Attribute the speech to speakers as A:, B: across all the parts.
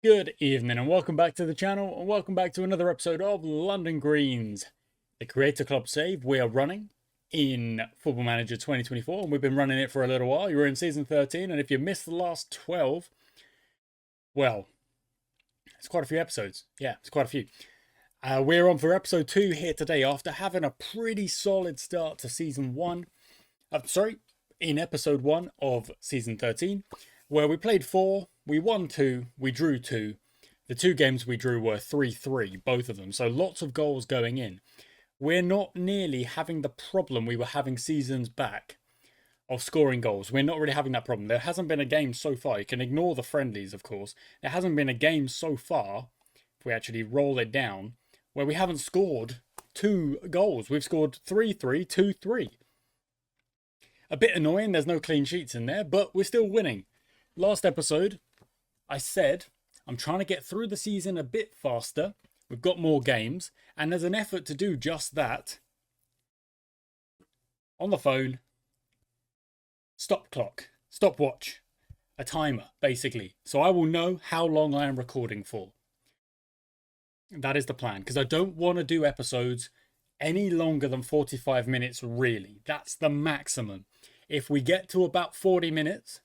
A: Good evening and welcome back to the channel and welcome back to another episode of London Greens, the Creator Club save we are running in Football Manager 2024, and we've been running it for a little while. You're in Season 13, and if you missed the last 12, well, it's quite a few episodes. Yeah, it's quite a few. We're on for episode 2 here today after having a pretty solid start to Season 1. In episode 1 of Season 13, where we played 4, we won 2, we drew 2. The 2 games we drew were 3-3, both of them, so lots of goals going in. We're not nearly having the problem we were having seasons back of scoring goals. We're not really having that problem. There hasn't been a game so far. You can ignore the friendlies, of course. There hasn't been a game so far, if we actually roll it down, where we haven't scored 2 goals. We've scored 3-3, 2-3. A bit annoying, there's no clean sheets in there, but we're still winning. Last episode, I said I'm trying to get through the season a bit faster. We've got more games, and there's an effort to do just that. On the phone, stopwatch, a timer, basically. So I will know how long I am recording for. That is the plan, because I don't want to do episodes any longer than 45 minutes, really. That's the maximum. If we get to about 40 minutes,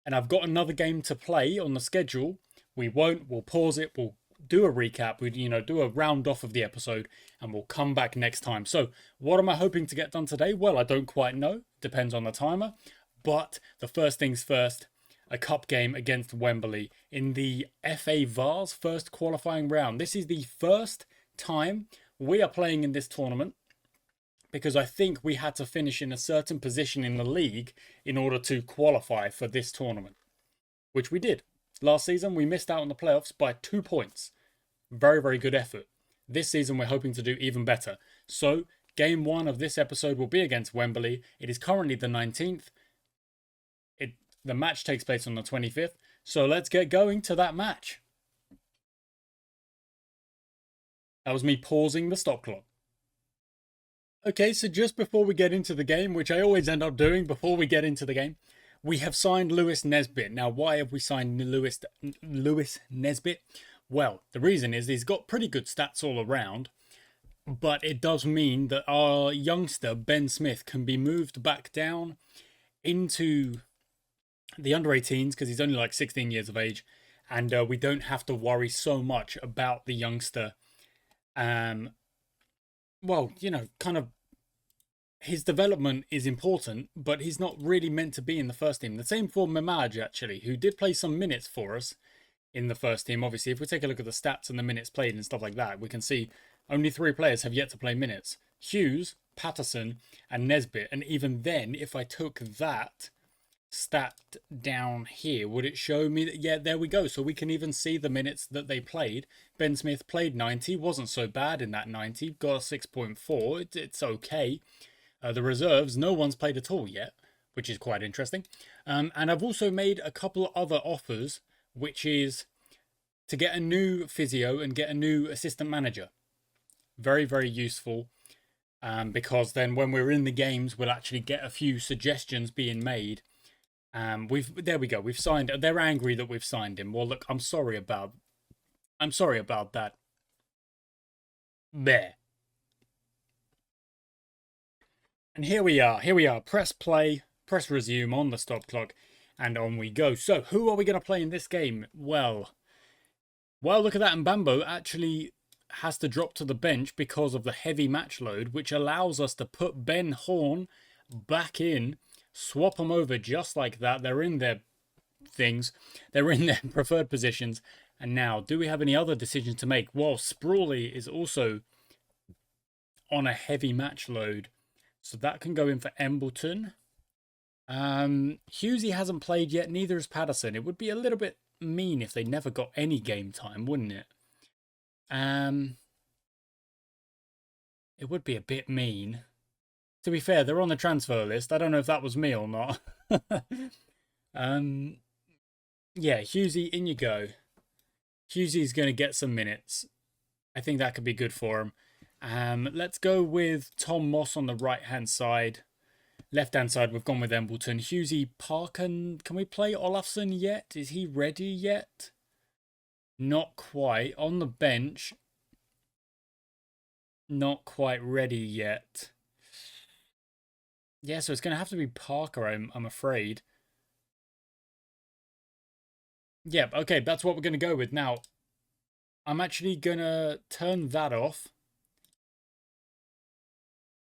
A: and I've got another game to play on the schedule, we'll pause it, we'll do a recap, do a round off of the episode, and we'll come back next time. So, what am I hoping to get done today? Well, I don't quite know. Depends on the timer. But the first things first, a cup game against Wembley in the FA Vars first qualifying round. This is the first time we are playing in this tournament, because I think we had to finish in a certain position in the league in order to qualify for this tournament, which we did. Last season, we missed out on the playoffs by 2 points. Very, very good effort. This season, we're hoping to do even better. So, game 1 of this episode will be against Wembley. It is currently the 19th. The match takes place on the 25th. So, let's get going to that match. That was me pausing the stop clock. Okay, so just before we get into the game, which I always end up doing before we get into the game, we have signed Lewis Nesbitt. Now, why have we signed Lewis Nesbitt? Well, the reason is he's got pretty good stats all around, but it does mean that our youngster, Ben Smith, can be moved back down into the under-18s because he's only like 16 years of age, and we don't have to worry so much about the youngster. Well, kind of his development is important, but he's not really meant to be in the first team. The same for Mamaj, actually, who did play some minutes for us in the first team. Obviously, if we take a look at the stats and the minutes played and stuff like that, we can see only 3 players have yet to play minutes. Hughes, Patterson, and Nesbitt. And even then, if I took that stat down here, would it show me that? Yeah, there we go. So we can even see the minutes that they played. Ben Smith played 90, wasn't so bad in that 90, got a 6.4. It's okay. The reserves, no one's played at all yet, which is quite interesting. And I've also made a couple of other offers, which is to get a new physio and get a new assistant manager. Very, very useful, because then when we're in the games, we'll actually get a few suggestions being made. There we go. We've signed. They're angry that we've signed him. Well, look, I'm sorry about that. There. And here we are. Press play, press resume on the stop clock, and on we go. So, who are we going to play in this game? Well, look at that. Mbambo actually has to drop to the bench because of the heavy match load, which allows us to put Ben Horn back in, swap them over just like that. They're in their things. They're in their preferred positions. And now, do we have any other decisions to make? Well, Sprawley is also on a heavy match load, so that can go in for Embleton. Hughesy hasn't played yet, neither has Patterson. It would be a little bit mean if they never got any game time, wouldn't it? It would be a bit mean. To be fair, they're on the transfer list. I don't know if that was me or not. Yeah, Hughesy, in you go. Hughesy's going to get some minutes. I think that could be good for him. Let's go with Tom Moss on the right-hand side. Left-hand side, we've gone with Embleton. Hughesy, Parker, can we play Olafsson yet? Is he ready yet? Not quite. On the bench. Not quite ready yet. Yeah, so it's going to have to be Parker, I'm afraid. Yep, okay, that's what we're going to go with. Now, I'm actually going to turn that off.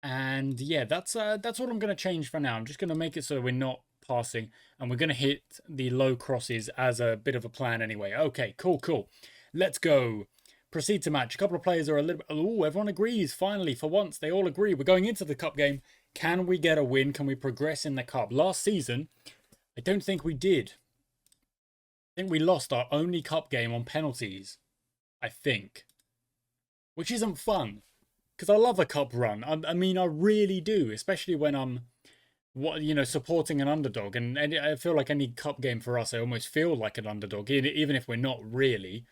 A: And yeah, that's what I'm going to change for now. I'm just going to make it so we're not passing. And we're going to hit the low crosses as a bit of a plan anyway. Okay, cool. Let's go. Proceed to match. A couple of players are a little bit... Oh, everyone agrees. Finally, for once, they all agree. We're going into the cup game. Can we get a win? Can we progress in the cup? Last season, I don't think we did. I think we lost our only cup game on penalties. I think. Which isn't fun. Because I love a cup run. I mean, I really do. Especially when I'm, supporting an underdog. And I feel like any cup game for us, I almost feel like an underdog. Even if we're not really.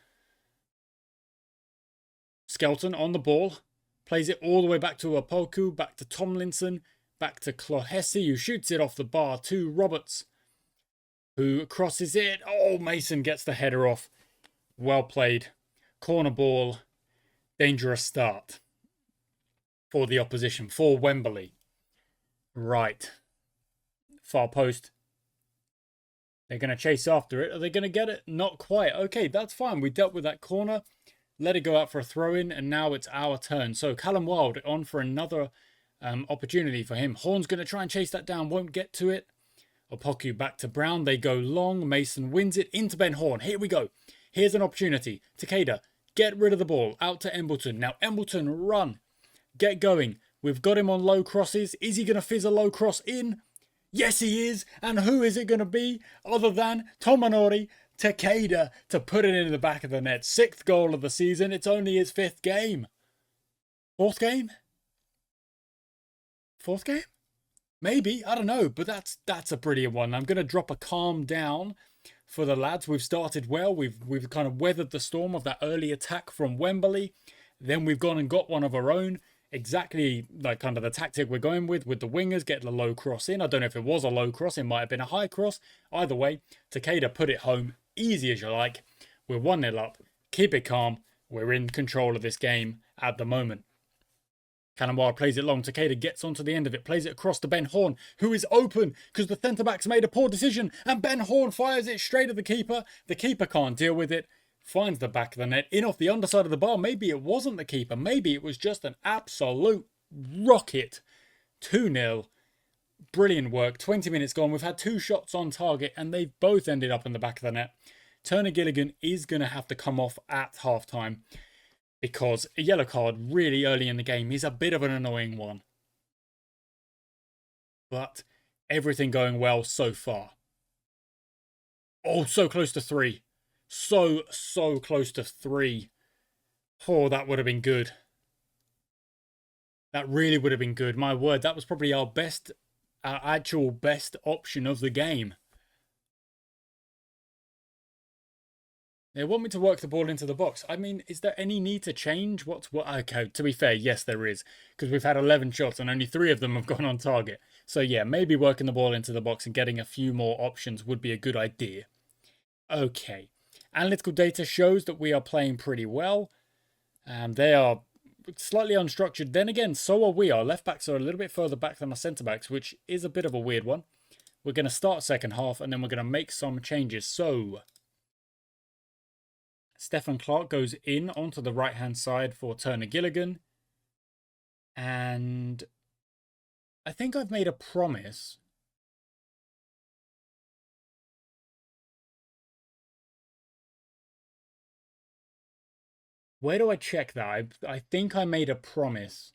A: Skelton on the ball. Plays it all the way back to Opoku. Back to Tomlinson. Back to Clohesi, who shoots it off the bar to Roberts, who crosses it. Oh, Mason gets the header off. Well played. Corner ball. Dangerous start for the opposition, for Wembley. Right. Far post. They're going to chase after it. Are they going to get it? Not quite. Okay, that's fine. We dealt with that corner. Let it go out for a throw-in, and now it's our turn. So Callum Wilde on for another opportunity for him. Horn's going to try and chase that down. Won't get to it. Opoku back to Brown. They go long. Mason wins it into Ben Horn. Here we go. Here's an opportunity. Takeda, get rid of the ball. Out to Embleton. Now Embleton, run. Get going. We've got him on low crosses. Is he going to fizz a low cross in? Yes, he is. And who is it going to be other than Tomonori Takeda to put it in the back of the net? 6th goal of the season. It's only his 5th game. 4th game? 4th game? Maybe. I don't know. But that's a brilliant one. I'm going to drop a calm down for the lads. We've started well. We've kind of weathered the storm of that early attack from Wembley. Then we've gone and got one of our own. Exactly like kind of the tactic we're going with the wingers, get the low cross in. I don't know if it was a low cross, it might have been a high cross. Either way, Takeda put it home, easy as you like. We're 1-0 up, keep it calm, we're in control of this game at the moment. Callum Wilde plays it long, Takeda gets onto the end of it, plays it across to Ben Horn, who is open because the centre-back's made a poor decision, and Ben Horn fires it straight at the keeper. The keeper can't deal with it. Finds the back of the net, in off the underside of the bar. Maybe it wasn't the keeper. Maybe it was just an absolute rocket. 2-0. Brilliant work. 20 minutes gone. We've had 2 shots on target and they've both ended up in the back of the net. Turner Gilligan is going to have to come off at halftime because a yellow card really early in the game is a bit of an annoying one. But everything going well so far. Oh, so close to 3. So close to 3. Oh, that would have been good. That really would have been good. My word, that was probably our actual best option of the game. They want me to work the ball into the box. I mean, is there any need to change what's what? Okay, to be fair, yes, there is. Because we've had 11 shots and only 3 of them have gone on target. So yeah, maybe working the ball into the box and getting a few more options would be a good idea. Okay. Analytical data shows that we are playing pretty well. They are slightly unstructured. Then again, so are we. Our left backs are a little bit further back than our centre backs, which is a bit of a weird one. We're going to start second half and then we're going to make some changes. So, Stefan Clark goes in onto the right-hand side for Turner Gilligan. And I think I've made a promise. Where do I check that? I think I made a promise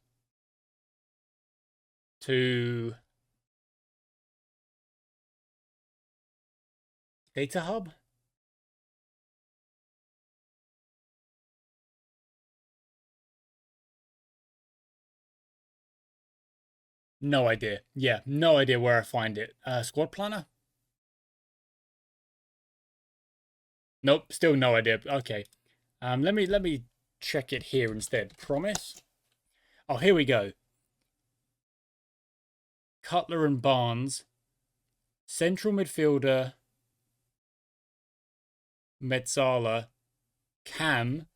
A: to Data Hub. No idea. Yeah, no idea where I find it. Squad planner? Nope, still no idea. Okay. Let me check it here instead. Promise. Oh, here we go. Cutler and Barnes. Central midfielder. Metzala. Cam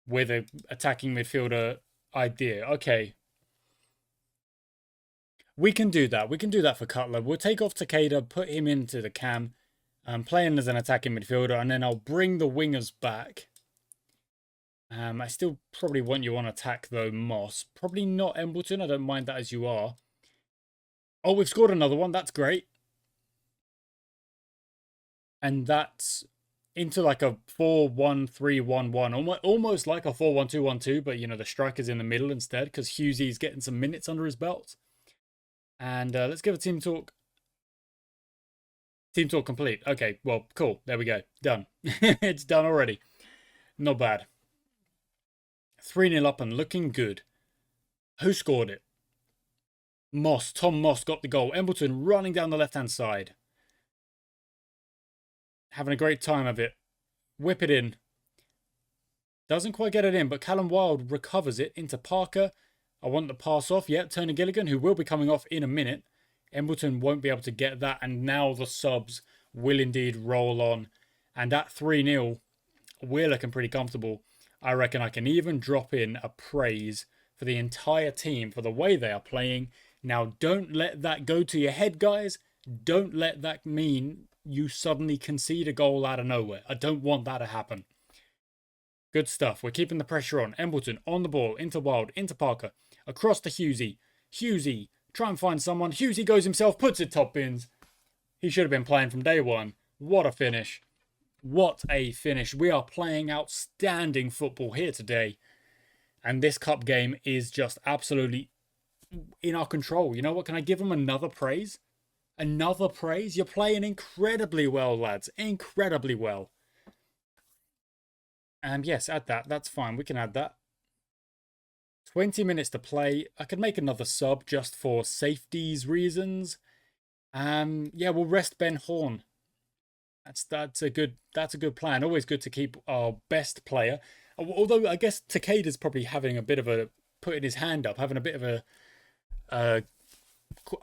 A: with a attacking midfielder idea. Okay. We can do that. We can do that for Cutler. We'll take off Takeda, put him into the Cam, playing as an attacking midfielder, and then I'll bring the wingers back. I still probably want you on attack, though, Moss. Probably not Embleton. I don't mind that as you are. Oh, we've scored another one. That's great. And that's into like a 4-1-3-1-1. Almost like a 4-1-2-1-2, but, you know, the striker's in the middle instead because Hughesy's getting some minutes under his belt. And let's give a team talk. Team talk complete. Okay, well, cool. There we go. Done. It's done already. Not bad. 3-0 up and looking good. Who scored it? Moss. Tom Moss got the goal. Embleton running down the left-hand side. Having a great time of it. Whip it in. Doesn't quite get it in, but Callum Wilde recovers it into Parker. I want the pass off. Yep, Tony Gilligan, who will be coming off in a minute. Embleton won't be able to get that, and now the subs will indeed roll on. And at 3-0, we're looking pretty comfortable. I reckon I can even drop in a praise for the entire team for the way they are playing. Now, don't let that go to your head, guys. Don't let that mean you suddenly concede a goal out of nowhere. I don't want that to happen. Good stuff. We're keeping the pressure on. Embleton on the ball, into Wild, into Parker, across to Hughesy. Hughesy, try and find someone. Hughesy goes himself, puts it top bins. He should have been playing from day one. What a finish. What a finish. We are playing outstanding football here today. And this cup game is just absolutely in our control. You know what? Can I give them another praise? Another praise? You're playing incredibly well, lads. Incredibly well. And yes, add that. That's fine. We can add that. 20 minutes to play. I could make another sub just for safety's reasons. Yeah, we'll rest Ben Horn. That's a good plan. Always good to keep our best player. Although I guess Takeda's probably having a bit of a putting his hand up, having a bit of a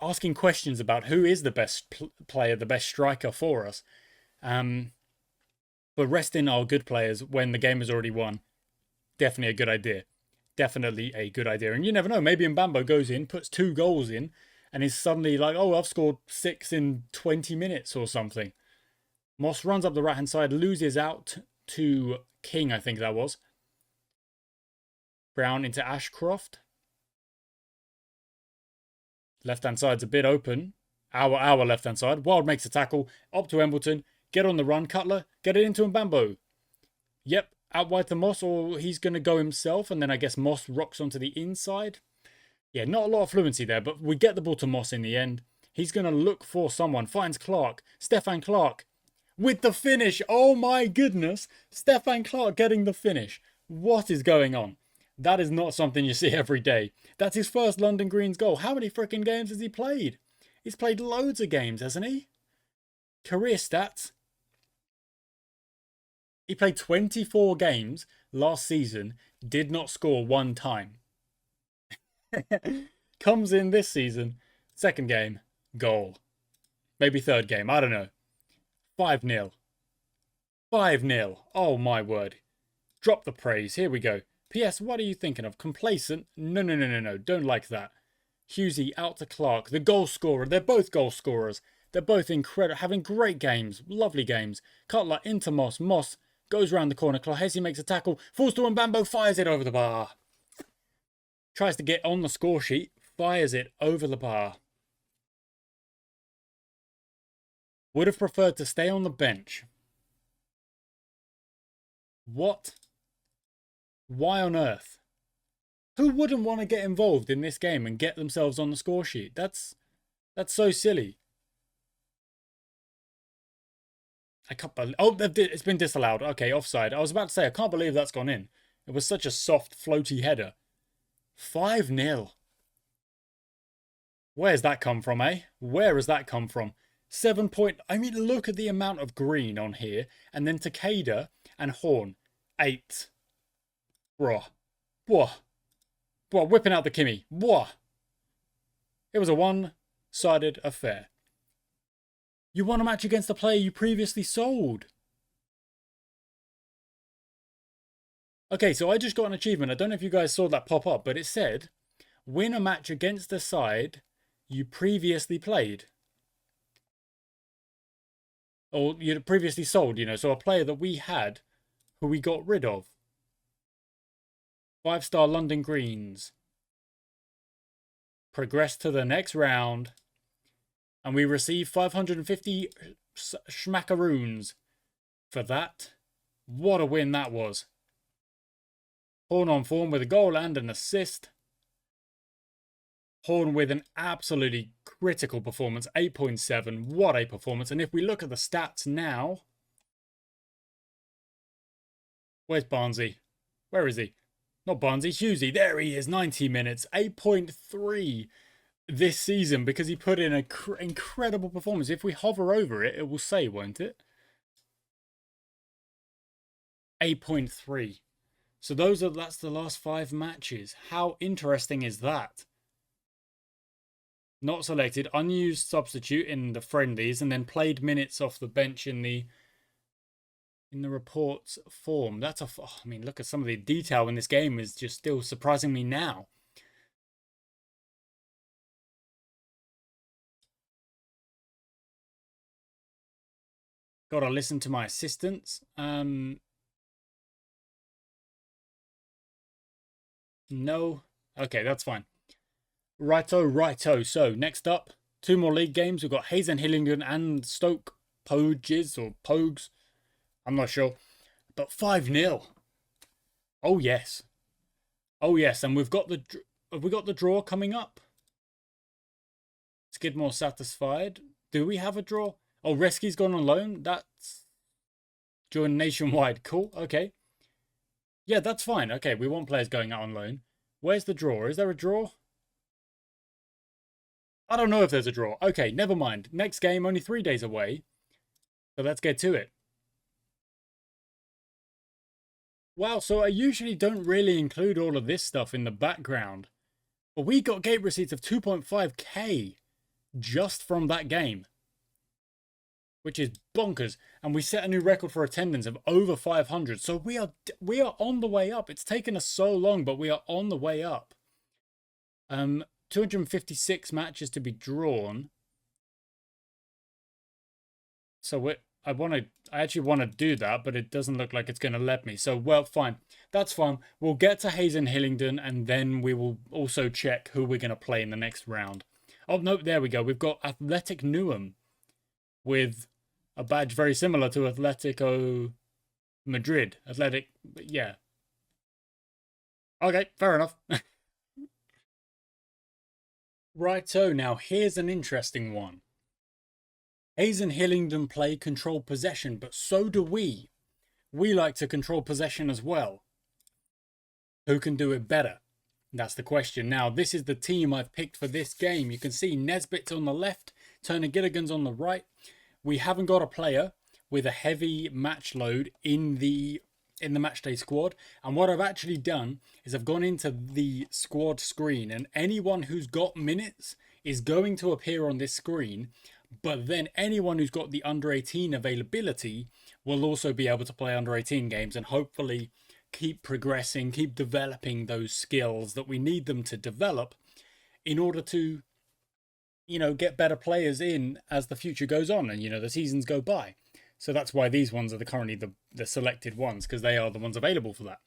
A: asking questions about who is the best player, the best striker for us. But resting our good players when the game is already won, definitely a good idea. Definitely a good idea. And you never know, maybe Mbambo goes in, puts 2 goals in, and is suddenly like, oh, I've scored 6 in 20 minutes or something. Moss runs up the right-hand side, loses out to King, I think that was. Brown into Ashcroft. Left-hand side's a bit open. Our left-hand side. Wild makes a tackle. Up to Embleton. Get on the run, Cutler. Get it into Mbambo. Yep, out wide to Moss, or he's going to go himself, and then I guess Moss rocks onto the inside. Yeah, not a lot of fluency there, but we get the ball to Moss in the end. He's going to look for someone. Finds Clark. Stefan Clark. With the finish. Oh my goodness. Stefan Clark getting the finish. What is going on? That is not something you see every day. That's his first London Greens goal. How many freaking games has he played? He's played loads of games, hasn't he? Career stats. He played 24 games last season. Did not score 1 time. Comes in this season. Second game. Goal. Maybe third game. I don't know. 5-0. 5-0. Oh my word. Drop the praise. Here we go. P.S. What are you thinking of? Complacent? No. Don't like that. Hughesy out to Clark. The goal scorer. They're both goal scorers. They're both incredible. Having great games. Lovely games. Cutler into Moss. Moss goes round the corner. Clohesi makes a tackle. Falls to Mbambo. Fires it over the bar. Tries to get on the score sheet. Fires it over the bar. Would have preferred to stay on the bench. What? Why on earth? Who wouldn't want to get involved in this game and get themselves on the score sheet? That's so silly. I can't believe... Oh, it's been disallowed. Okay, offside. I was about to say, I can't believe that's gone in. It was such a soft, floaty header. 5-0. Where's that come from, eh? Where has that come from? 7 point... I mean, look at the amount of green on here. And then Takeda and Horn. 8. Bruh. Whipping out the Kimmy. It was a one-sided affair. You won a match against a player you previously sold. Okay, so I just got an achievement. I don't know if you guys saw that pop up, but it said, win a match against the side you previously played. Or you previously sold, so a player that we had who we got rid of. 5-star London Greens. Progress to the next round. And we receive 550 schmackaroons for that. What a win that was. Horn on form with a goal and an assist. Horn with an absolutely critical performance, 8.7. What a performance. And if we look at the stats now. Where's Barnsley? Where is he? Not Barnsley, Hughesy. There he is, 90 minutes, 8.3 this season because he put in an incredible performance. If we hover over it, it will say, won't it? 8.3. So that's the last 5 matches. How interesting is that? Not selected, unused substitute in the friendlies, and then played minutes off the bench in the reports form. I mean, look at some of the detail in this game is just still surprising me now. Got to listen to my assistants. No. Okay, that's fine. Righto. So, next up, 2 more league games. We've got Hayes and Hillingdon and Stoke Poges or Pogues. I'm not sure. But 5-0. Oh, yes. Oh, yes. And have we got the draw coming up? Skidmore satisfied. Do we have a draw? Oh, Resky's gone on loan. That's joined nationwide. Cool. Okay. Yeah, that's fine. Okay, we want players going out on loan. Where's the draw? Is there a draw? I don't know if there's a draw. Okay, never mind. Next game, only 3 days away. So let's get to it. Wow, so I usually don't really include all of this stuff in the background. But we got gate receipts of 2.5k just from that game. Which is bonkers. And we set a new record for attendance of over 500. So we are on the way up. It's taken us so long, but we are on the way up. 256 matches to be drawn. So I actually want to do that, but it doesn't look like it's going to let me. So, well, fine. That's fine. We'll get to Hayes and Hillingdon, and then we will also check who we're going to play in the next round. Oh, no, there we go. We've got Athletic Newham with a badge very similar to Atletico Madrid. Yeah. Okay, fair enough. Righto, now here's an interesting one. Hayes and Hillingdon play control possession, but so do we. We like to control possession as well. Who can do it better? That's the question. Now, this is the team I've picked for this game. You can see Nesbitt's on the left, Turner Gilligan's on the right. We haven't got a player with a heavy match load in the matchday squad. And what I've actually done is I've gone into the squad screen, and anyone who's got minutes is going to appear on this screen. But then anyone who's got the under 18 availability will also be able to play under 18 games and hopefully keep progressing, keep developing those skills that we need them to develop in order to, get better players in as the future goes on and, the seasons go by. So that's why these ones are currently the selected ones, because they are the ones available for that.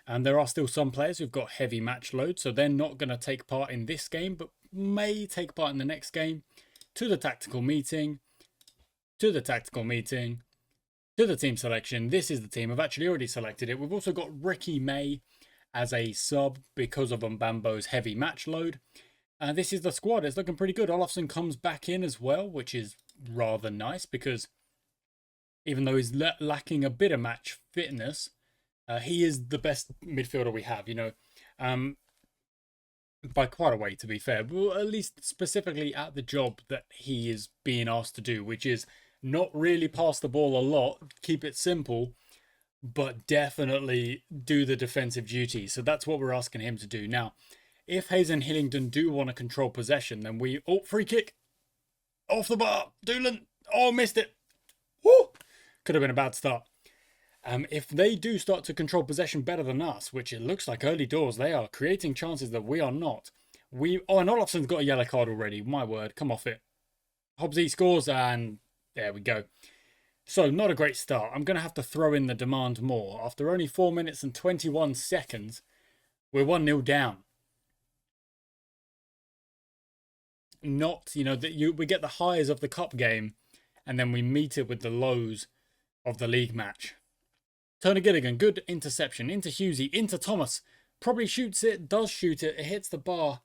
A: And there are still some players who've got heavy match load, so they're not going to take part in this game, but may take part in the next game. To the tactical meeting, to the team selection. This is the team. I've actually already selected it. We've also got Ricky May as a sub because of Mbambo's heavy match load. And this is the squad. It's looking pretty good. Olofsson comes back in as well, which is rather nice because even though he's lacking a bit of match fitness, he is the best midfielder we have, by quite a way, to be fair, but at least specifically at the job that he is being asked to do, which is not really pass the ball a lot, keep it simple, but definitely do the defensive duty. So that's what we're asking him to do. Now, if Hayes and Hillingdon do want to control possession, then free kick off the bar. Doolan. Oh, missed it. Woo! Could have been a bad start. If they do start to control possession better than us, which it looks like early doors, they are creating chances that we are not. And Olafson's got a yellow card already. My word, come off it. Hobbsy scores, and there we go. So, not a great start. I'm going to have to throw in the demand more. After only 4 minutes and 21 seconds, we're 1-0 down. Not, we get the highs of the cup game, and then we meet it with the lows of the league match. Turner Gilligan, good interception. Into Hughesy, into Thomas. Probably shoots it, does shoot it. It hits the bar.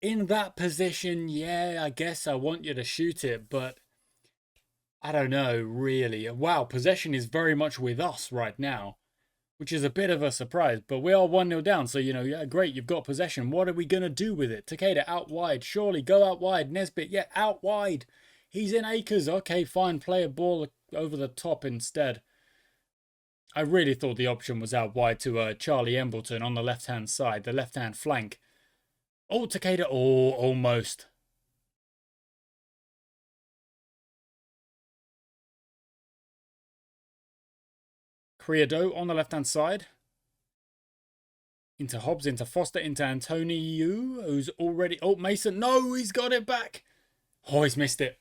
A: In that position, yeah, I guess I want you to shoot it, but I don't know, really. Wow, possession is very much with us right now, which is a bit of a surprise, but we are 1-0 down, so, yeah, great, you've got possession. What are we going to do with it? Takeda out wide, surely, go out wide. Nesbitt, yeah, out wide. He's in acres. Okay, fine, play a ball over the top instead. I really thought the option was out wide to Charlie Embleton on the left-hand side, the left-hand flank. Oh, Takeda. Oh, almost. Criado on the left-hand side. Into Hobbs, into Foster, into Antonio, who's already... Oh, Mason. No, he's got it back. Oh, he's missed it.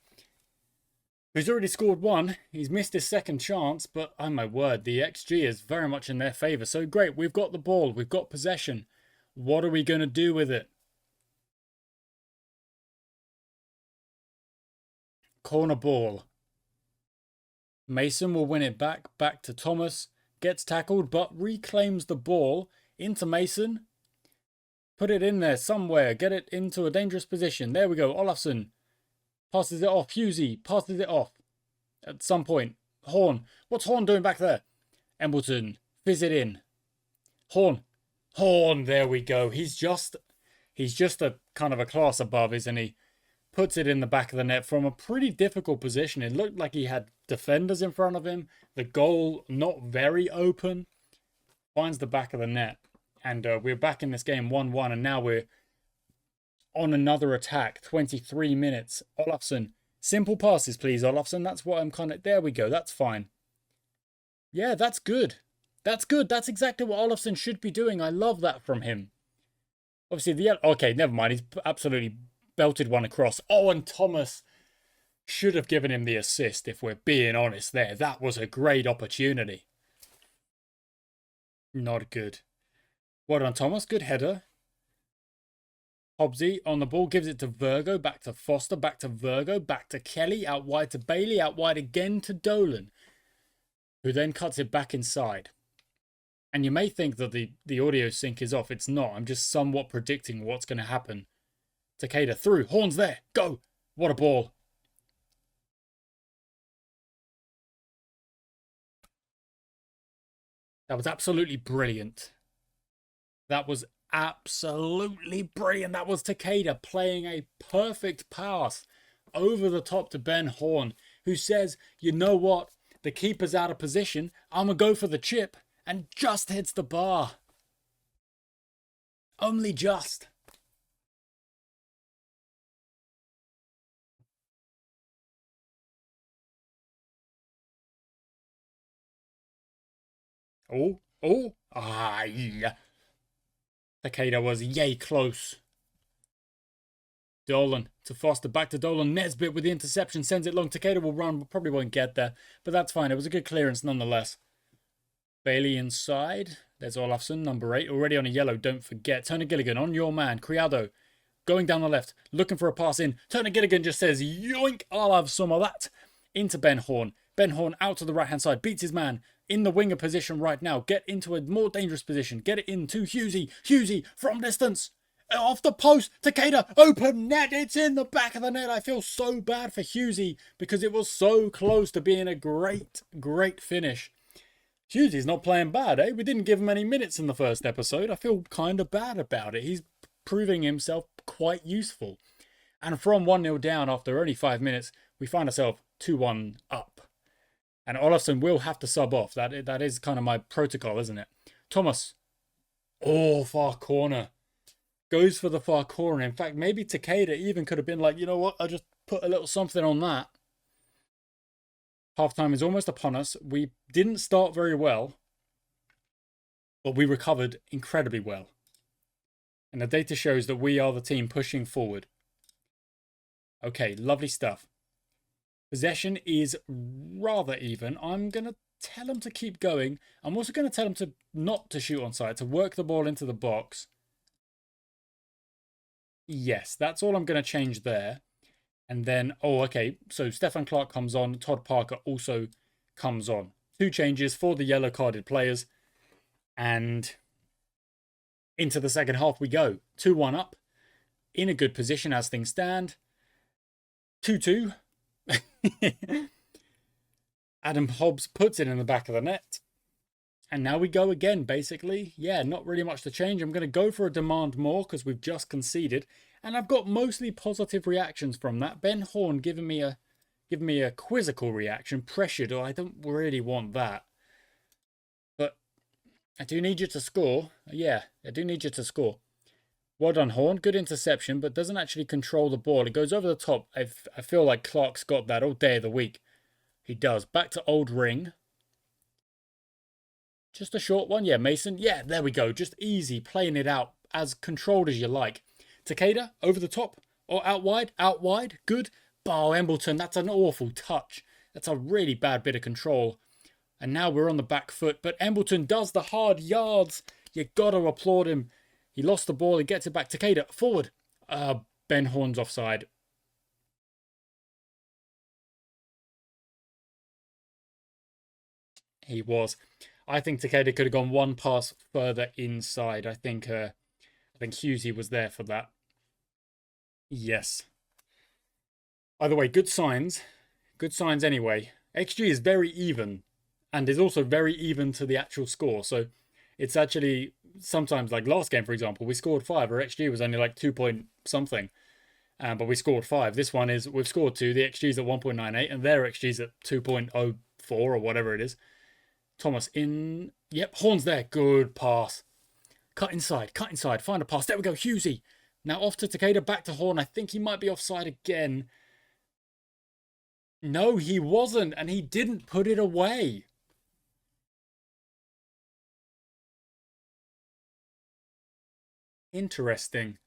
A: He's already scored one. He's missed his second chance, but oh my word, the XG is very much in their favour. So great, we've got the ball, we've got possession. What are we going to do with it? Corner ball. Mason will win it back to Thomas. Gets tackled, but reclaims the ball into Mason. Put it in there somewhere. Get it into a dangerous position. There we go. Olafsson passes it off. Hughesy passes it off at some point. Horn. What's Horn doing back there? Embleton. Fizz it in. Horn. There we go. He's just a kind of a class above, isn't he? Puts it in the back of the net from a pretty difficult position. It looked like he had defenders in front of him. The goal not very open. Finds the back of the net. And we're back in this game 1-1. And now we're on another attack. 23 minutes. Olafsson. Simple passes, please, Olafsson. That's what I'm kind of... There we go. That's fine. Yeah, that's good. That's good. That's exactly what Olafsson should be doing. I love that from him. Obviously, okay, never mind. He's absolutely belted one across. Oh, and Thomas should have given him the assist, if we're being honest there. That was a great opportunity. Not good. Well done, Thomas. Good header. Hobbsy on the ball, gives it to Virgo, back to Foster, back to Virgo, back to Kelly, out wide to Bailey, out wide again to Dolan, who then cuts it back inside. And you may think that the audio sync is off. It's not. I'm just somewhat predicting what's going to happen. Takeda through. Horn's there. Go. What a ball. That was absolutely brilliant. That was absolutely brilliant. That was Takeda playing a perfect pass over the top to Ben Horn, who says, you know what? The keeper's out of position. I'm going to go for the chip. And just hits the bar. Only just. Oh. Yeah. Takeda was yay close. Dolan to Foster, back to Dolan. Nesbitt with the interception, sends it long. Takeda will run, probably won't get there, but that's fine. It was a good clearance nonetheless. Bailey inside. There's Olafsson, number 8. Already on a yellow, don't forget. Turner Gilligan on your man. Criado going down the left, looking for a pass in. Turner Gilligan just says, yoink, I'll have some of that. Into Ben Horn. Ben Horn out to the right-hand side. Beats his man in the winger position right now. Get into a more dangerous position. Get it in to Hughesy. Hughesy from distance. Off the post. Takeda. Open net. It's in the back of the net. I feel so bad for Hughesy because it was so close to being a great, great finish. Hughesy's not playing bad, eh? We didn't give him any minutes in the first episode. I feel kind of bad about it. He's proving himself quite useful. And from 1-0 down after only 5 minutes, we find ourselves 2-1 up. And Olafsson will have to sub off. That is kind of my protocol, isn't it? Thomas. Oh, far corner. Goes for the far corner. In fact, maybe Takeda even could have been like, you know what? I'll just put a little something on that. Halftime is almost upon us. We didn't start very well, but we recovered incredibly well. And the data shows that we are the team pushing forward. Okay, lovely stuff. Possession is rather even. I'm going to tell him to keep going. I'm also going to tell him to not to shoot on side, to work the ball into the box. Yes, that's all I'm going to change there. And then, oh, okay, so Stefan Clark comes on. Todd Parker also comes on. 2 changes for the yellow-carded players. And into the second half we go. 2-1 up. In a good position as things stand. 2-2. Adam Hobbs puts it in the back of the net. And now we go again, basically. Yeah, not really much to change. I'm going to go for a demand more because we've just conceded. And I've got mostly positive reactions from that. Ben Horn giving me a quizzical reaction. Pressured, or I don't really want that. But I do need you to score. Yeah, I do need you to score. Well done, Horn. Good interception, but doesn't actually control the ball. It goes over the top. I feel like Clark's got that all day of the week. He does. Back to old ring. Just a short one. Yeah, Mason. Yeah, there we go. Just easy, playing it out as controlled as you like. Takeda, over the top. Or out wide. Out wide. Good. Oh, Embleton, that's an awful touch. That's a really bad bit of control. And now we're on the back foot. But Embleton does the hard yards. You got to applaud him. He lost the ball. He gets it back. Takeda, forward. Ben Horn's offside. He was. I think Takeda could have gone one pass further inside. I think Husey was there for that. Yes. Either way, good signs. Good signs anyway. XG is very even and is also very even to the actual score. So it's actually sometimes, like last game, for example, we scored 5. Our XG was only like 2 point something. But we scored 5. This one is, we've scored 2. The XG is at 1.98 and their XG is at 2.04 or whatever it is. Thomas in. Yep, Horn's there. Good pass. Cut inside. Find a pass. There we go. Husey. Now off to Takeda. Back to Horn. I think he might be offside again. No, he wasn't. And he didn't put it away. Interesting.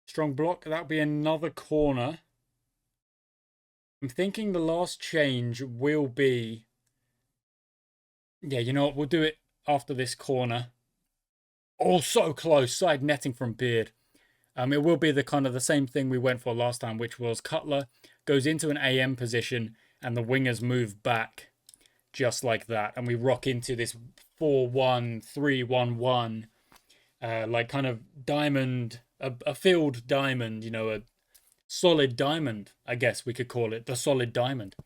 A: Strong block. That'll be another corner. I'm thinking the last change will be... Yeah, you know what? We'll do it after this corner. Oh, so close. Side netting from Beard. It will be the kind of the same thing we went for last time, which was Cutler goes into an AM position and the wingers move back just like that. And we rock into this 4-1, 3-1-1, like kind of diamond, a filled diamond, you know, a solid diamond, I guess we could call it, the solid diamond.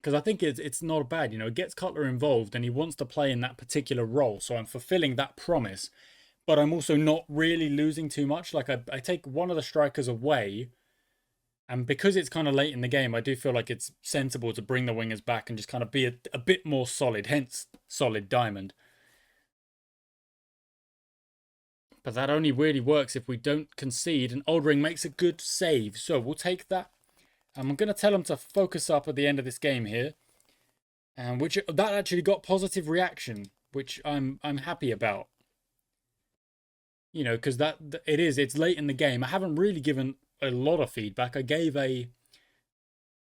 A: Because I think it's not bad, you know, it gets Cutler involved and he wants to play in that particular role. So I'm fulfilling that promise, but I'm also not really losing too much. Like I take one of the strikers away, and because it's kind of late in the game, I do feel like it's sensible to bring the wingers back and just kind of be a bit more solid, hence solid diamond. But that only really works if we don't concede, and Oldring makes a good save. So we'll take that. I'm going to tell him to focus up at the end of this game here. And which that actually got positive reaction, which I'm happy about. You know, because it's late in the game. I haven't really given a lot of feedback. I gave a...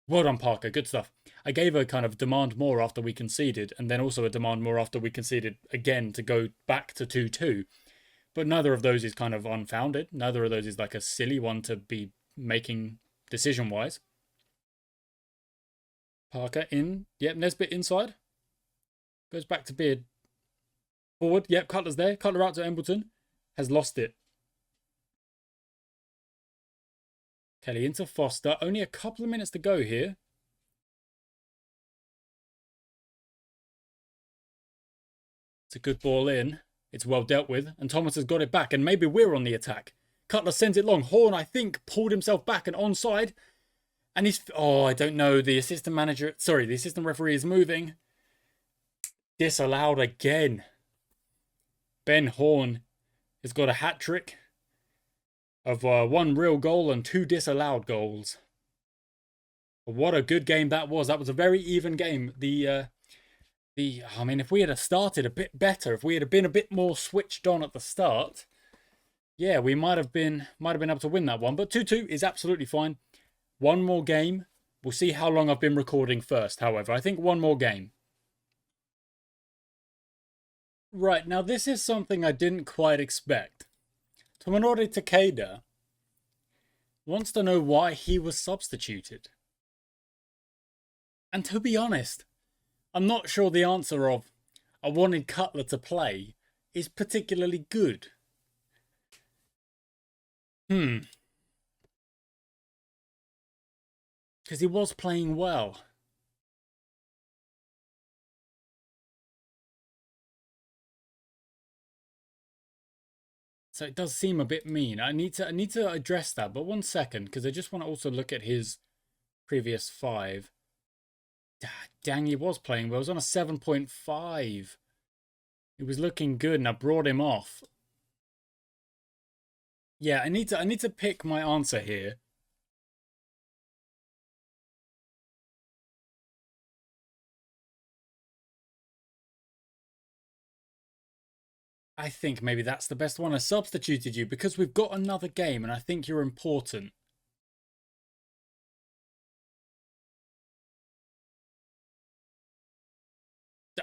A: Well done, Parker. Good stuff. I gave a kind of demand more after we conceded, and then also a demand more after we conceded again to go back to 2-2. But neither of those is kind of unfounded. Neither of those is like a silly one to be making decision-wise. Parker in. Yep, Nesbitt inside. Goes back to Beard. Forward. Yep, Cutler's there. Cutler out to Embleton. Has lost it. Kelly into Foster. Only a couple of minutes to go here. It's a good ball in. It's well dealt with. And Thomas has got it back. And maybe we're on the attack. Cutler sends it long. Horn, I think, pulled himself back and onside. And he's... Oh, I don't know. The assistant manager... Sorry, the assistant referee is moving. Disallowed again. Ben Horn has got a hat-trick of 1 real goal and 2 disallowed goals. But what a good game that was. That was a very even game. I mean, if we had started a bit better, if we had been a bit more switched on at the start, yeah, we might have been able to win that one. But 2-2 is absolutely fine. One more game. We'll see how long I've been recording first, however. I think one more game. Right, now this is something I didn't quite expect. Tomonori Takeda wants to know why he was substituted. And to be honest, I'm not sure the answer of I wanted Cutler to play is particularly good. Because he was playing well. So it does seem a bit mean. I need to address that, but 1 second, because I just want to also look at his previous 5. Dang, he was playing well. He was on a 7.5. He was looking good, and I brought him off. Yeah, I need to pick my answer here. I think maybe that's the best one. I substituted you because we've got another game, and I think you're important.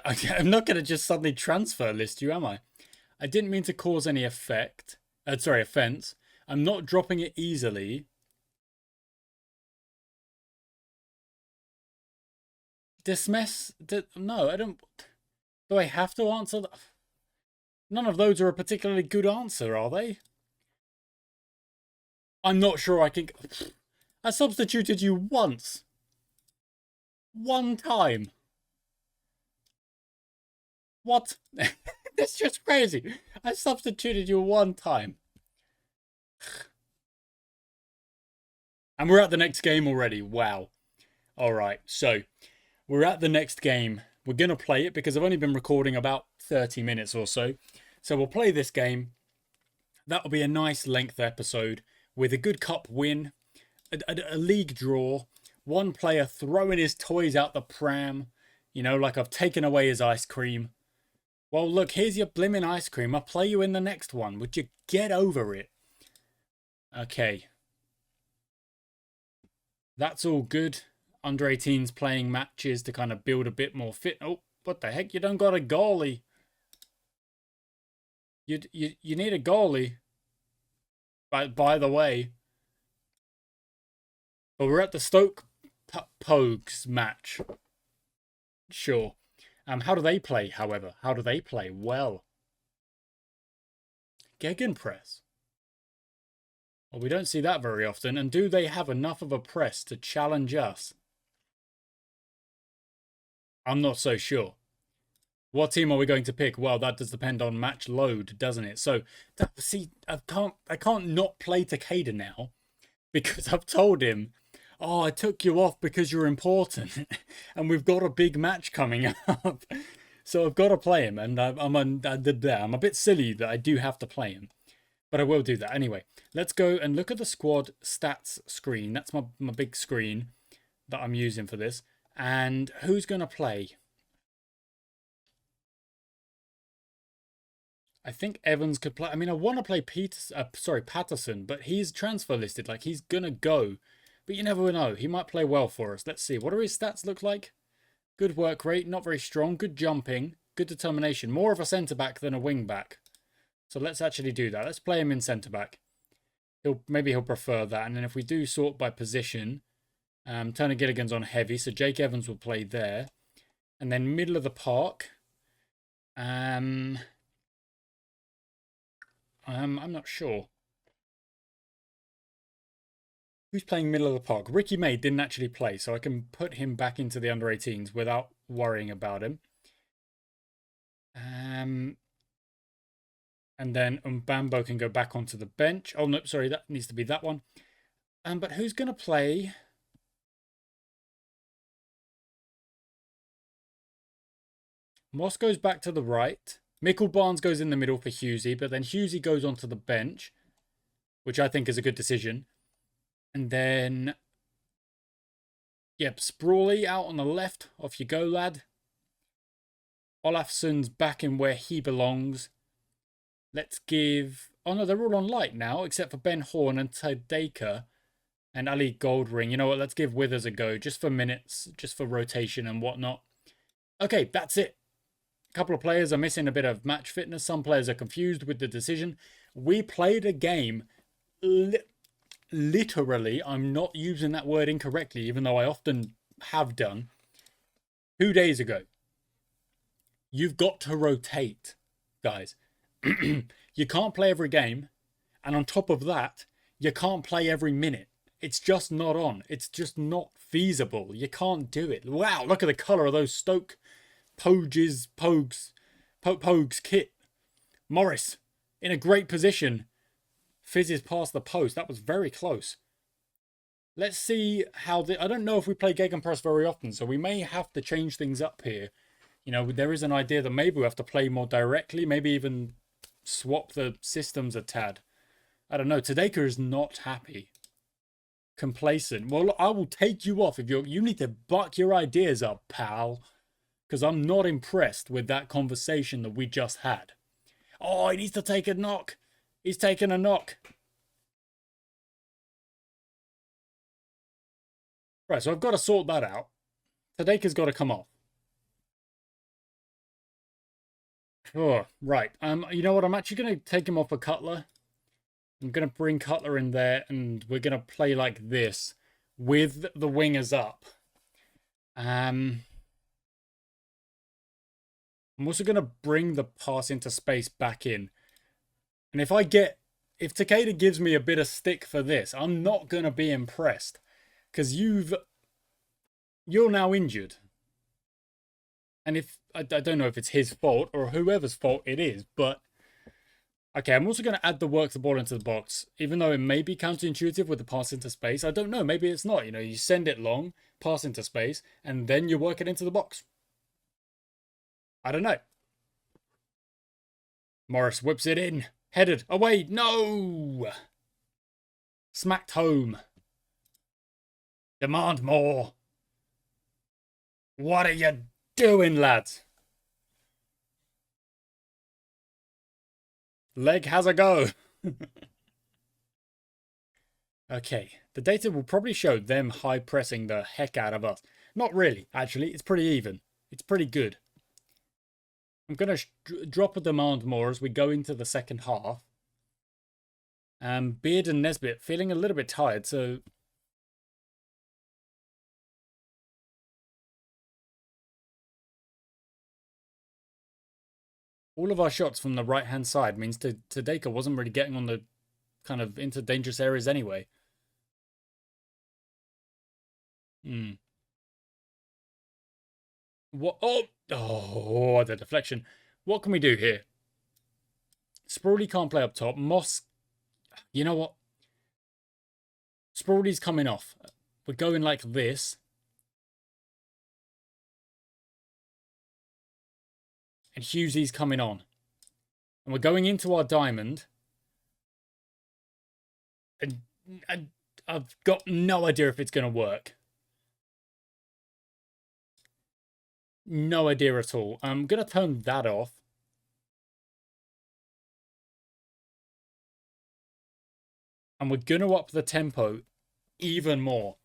A: I'm not going to just suddenly transfer list you, am I? I didn't mean to cause any offense. I'm not dropping it easily. Dismiss? No, I don't. Do I have to answer that? None of those are a particularly good answer, are they? I'm not sure I can. I substituted you once. One time. What? That's just crazy. I substituted you one time. And we're at the next game already. Wow. Alright, so we're at the next game. We're going to play it because I've only been recording about 30 minutes or so. So we'll play this game. That'll be a nice length episode with a good cup win, a league draw, one player throwing his toys out the pram, you know, like I've taken away his ice cream. Well, look, here's your blimmin' ice cream. I'll play you in the next one. Would you get over it? Okay. That's all good. Under 18s playing matches to kind of build a bit more fit. Oh, what the heck? You don't got a goalie. You need a goalie. By the way. But we're at the Stoke Pogues match. Sure. How do they play, however? How do they play? Well. Gegenpress. Well, we don't see that very often. And do they have enough of a press to challenge us? I'm not so sure. What team are we going to pick? Well, that does depend on match load, doesn't it? So, see, I can't not play Takeda now because I've told him, oh, I took you off because you're important, and we've got a big match coming up. So I've got to play him, and I'm a bit silly that I do have to play him, but I will do that anyway. Let's go and look at the squad stats screen. That's my big screen that I'm using for this. And who's going to play? I think Evans could play. I mean, I want to play Patterson, but he's transfer listed. Like, he's going to go. But you never know. He might play well for us. Let's see. What do his stats look like? Good work rate, not very strong. Good jumping, good determination. More of a centre-back than a wing-back. So let's actually do that. Let's play him in centre-back. Maybe he'll prefer that. And then if we do sort by position, Turner Gilligan's on heavy, so Jake Evans will play there. And then middle of the park. I'm not sure. Who's playing middle of the park? Ricky May didn't actually play, so I can put him back into the under-18s without worrying about him. And then Mbambo can go back onto the bench. Oh, no, sorry, that needs to be that one. But who's going to play? Moss goes back to the right. Mickle Barnes goes in the middle for Husey, but then Husey goes onto the bench, which I think is a good decision. And then Yep, Sprawley out on the left. Off you go, lad. Olafsson's back in where he belongs. Let's give... Oh no, they're all on light now, except for Ben Horn and Tadeka and Ali Goldring. You know what, let's give Withers a go, just for minutes, just for rotation and whatnot. Okay, that's it. A couple of players are missing a bit of match fitness. Some players are confused with the decision. We played a game... Literally, I'm not using that word incorrectly, even though I often have done. 2 days ago. You've got to rotate, guys. You can't play every game. And on top of that, you can't play every minute. It's just not on. It's just not feasible. You can't do it. Wow, look at the colour of those Stoke Pogues kit. Morris, in a great position. Fizzes past the post. That was very close. Let's see how I don't know if we play Gegenpress very often, so we may have to change things up here. You know, there is an idea that maybe we have to play more directly, maybe even swap the systems a tad. I don't know. Tadeka is not happy. Complacent. Well, I will take you off if you need to buck your ideas up, pal. Because I'm not impressed with that conversation that we just had. Oh, he needs to take a knock. He's taking a knock. Right, so I've got to sort that out. Tadeka's got to come off. Oh, right. You know what? I'm actually going to take him off a Cutler. I'm going to bring Cutler in there, and we're going to play like this with the wingers up. I'm also going to bring the pass into space back in. And if Takeda gives me a bit of stick for this, I'm not going to be impressed. Because you're now injured. And if, I don't know if it's his fault or whoever's fault it is, but... Okay, I'm also going to add the work the ball into the box. Even though it may be counterintuitive with the pass into space, I don't know, maybe it's not. You know, you send it long, pass into space, and then you work it into the box. I don't know. Morris whips it in. Headed away. No! Smacked home. Demand more. What are you doing, lads? Leg has a go. Okay. The data will probably show them high pressing the heck out of us. Not really, actually. It's pretty even. It's pretty good. I'm going to drop a demand more as we go into the second half. Beard and Nesbitt feeling a little bit tired, so... All of our shots from the right-hand side means Tadeka wasn't really getting on the kind of into dangerous areas anyway. What? Oh, the deflection. What can we do here? Sprawley can't play up top. Moss, you know what? Sprawley's coming off. We're going like this. And Hughesy's coming on. And we're going into our diamond. And I've got no idea if it's going to work. No idea at all. I'm going to turn that off. And we're going to up the tempo even more.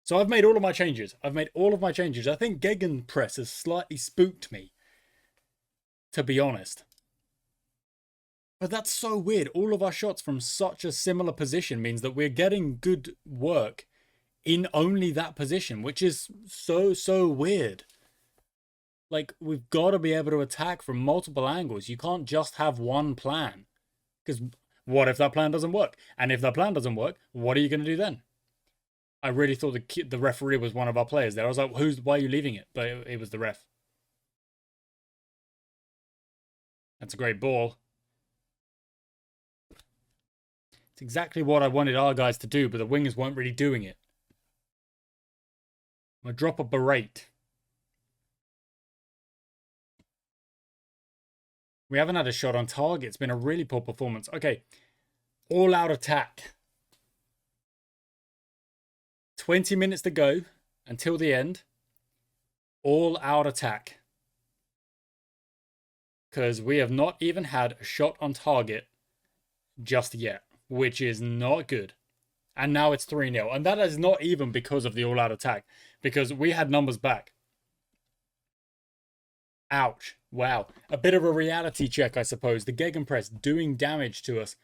A: So I've made all of my changes. I think Gegenpress has slightly spooked me, to be honest. But that's so weird. All of our shots from such a similar position means that we're getting good work in only that position, which is so weird. Like, we've got to be able to attack from multiple angles. You can't just have one plan. Because what if that plan doesn't work? And if that plan doesn't work, what are you going to do then? I really thought the referee was one of our players there. I was like, why are you leaving it? But it was the ref. That's a great ball. It's exactly what I wanted our guys to do, but the wingers weren't really doing it. I'm going to drop a berate. We haven't had a shot on target. It's been a really poor performance. Okay. All-out attack. 20 minutes to go. until the end. All out attack. Because we have not even had a shot on target just yet, which is not good. And now it's 3-0. And that is not even because of the all out attack, because we had numbers back. Ouch. Wow. A bit of a reality check, I suppose. The Gegenpress doing damage to us.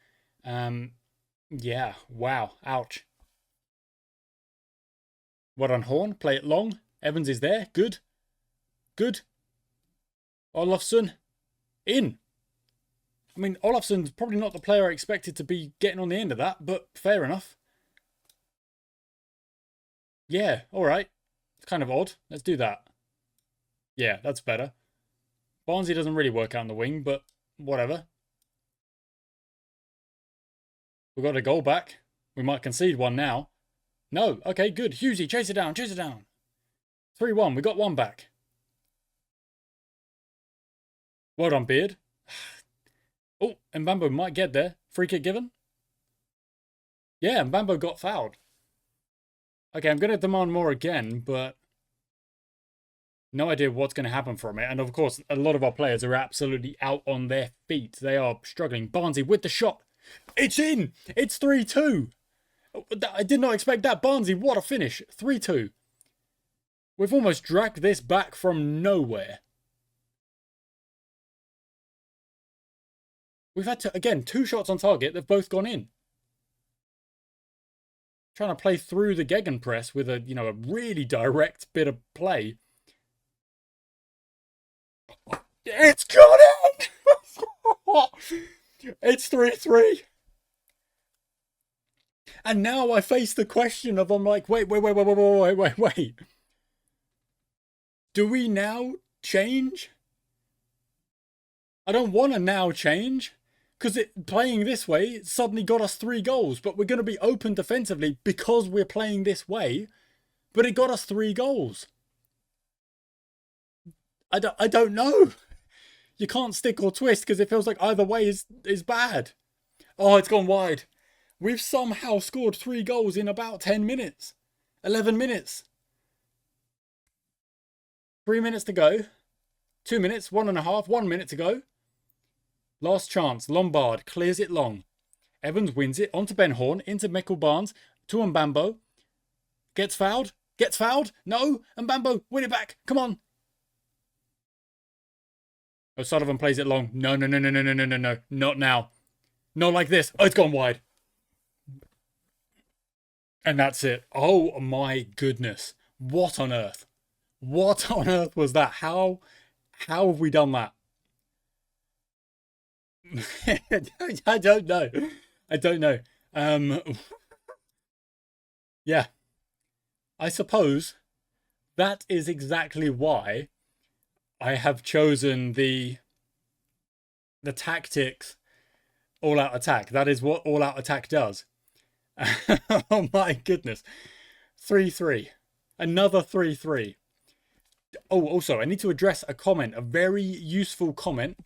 A: Yeah. Wow. Ouch. What on Horn? Play it long. Evans is there. Good. Good. Olofsson. In. I mean, Olofsson's probably not the player I expected to be getting on the end of that, but fair enough. Yeah. All right. It's kind of odd. Let's do that. Yeah, that's better. Barnsley doesn't really work out on the wing, but whatever. We got a goal back. We might concede one now. No. Okay, good. Husey, chase it down. Chase it down. 3-1. We got one back. Well done, Beard. Oh, Mbambo might get there. Free kick given. Yeah, Mbambo got fouled. Okay, I'm going to demand more again, but no idea what's going to happen from it. And of course, a lot of our players are absolutely out on their feet. They are struggling. Barnsley with the shot. It's in. It's 3-2. I did not expect that. Barnsley, what a finish. 3-2. We've almost dragged this back from nowhere. We've had, again, 2 shots on target. They've both gone in. Trying to play through the Gegenpress with a, a really direct bit of play. It's gone in! It's 3-3. And now I face the question of, I'm like, wait. Do we now change? I don't want to now change. Because playing this way, it suddenly got us 3 goals. But we're going to be open defensively because we're playing this way. But it got us 3 goals. I don't know. You can't stick or twist because it feels like either way is bad. Oh, it's gone wide. We've somehow scored 3 goals in about 10 minutes. 11 minutes. 3 minutes to go. 2 minutes, 1.5, 1 minute to go. Last chance. Lombard clears it long. Evans wins it onto Ben Horn, into Mikkel Barnes, to Mbambo. Gets fouled. Gets fouled. No. Mbambo, win it back. Come on. O'Sullivan plays it long. No. Not now. Not like this. Oh, it's gone wide. And that's it. Oh my goodness. What on earth? What on earth was that? How have we done that? I don't know. I don't know. Yeah. I suppose that is exactly why I have chosen the tactics all-out attack. That is what all-out attack does. Oh my goodness. 3-3. Another 3-3. Oh, also, I need to address a comment, a very useful comment,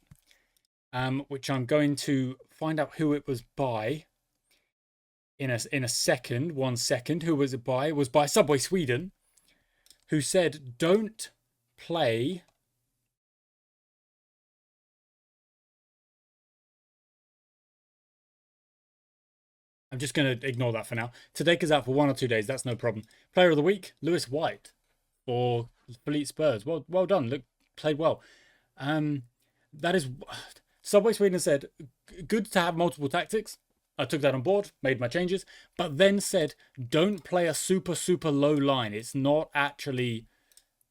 A: which I'm going to find out who it was by in a second. 1 second. Who was it by? It was by Subway Sweden, who said, don't play... I'm just going to ignore that for now. Tadeka's out for 1 or 2 days. That's no problem. Player of the week, Lewis White for Fleet Spurs. Well done. Look, played well. That is... Subway Sweden said, good to have multiple tactics. I took that on board, made my changes, but then said, don't play a super low line. It's not actually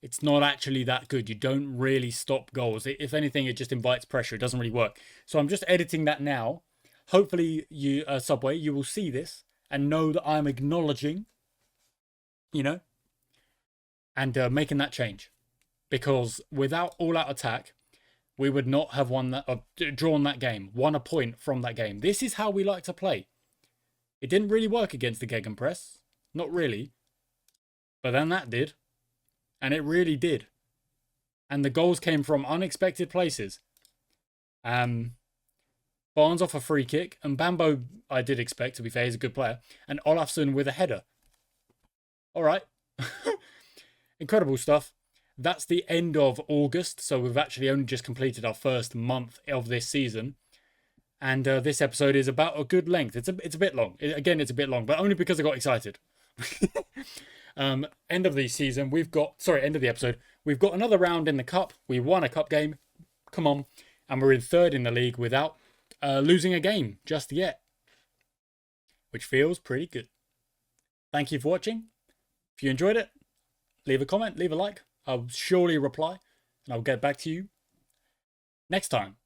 A: that good. You don't really stop goals. If anything, it just invites pressure. It doesn't really work. So I'm just editing that now. Hopefully, you, Subway, you will see this and know that I'm acknowledging, and making that change. Because without all-out attack, we would not have won that, or drawn that game, won a point from that game. This is how we like to play. It didn't really work against the Gegenpress. Not really. But then that did. And it really did. And the goals came from unexpected places. Barnes off a free kick. And Bambo, I did expect, to be fair, he's a good player. And Olafsson with a header. All right. incredible stuff. That's the end of August, so we've actually only just completed our first month of this season. And this episode is about a good length. It's a bit long. Again, it's a bit long, but only because I got excited. End of the season, end of the episode. We've got another round in the cup. We won a cup game. Come on. And we're in third in the league without losing a game just yet, which feels pretty good. Thank you for watching. If you enjoyed it, leave a comment, leave a like. I'll surely reply, and I'll get back to you next time.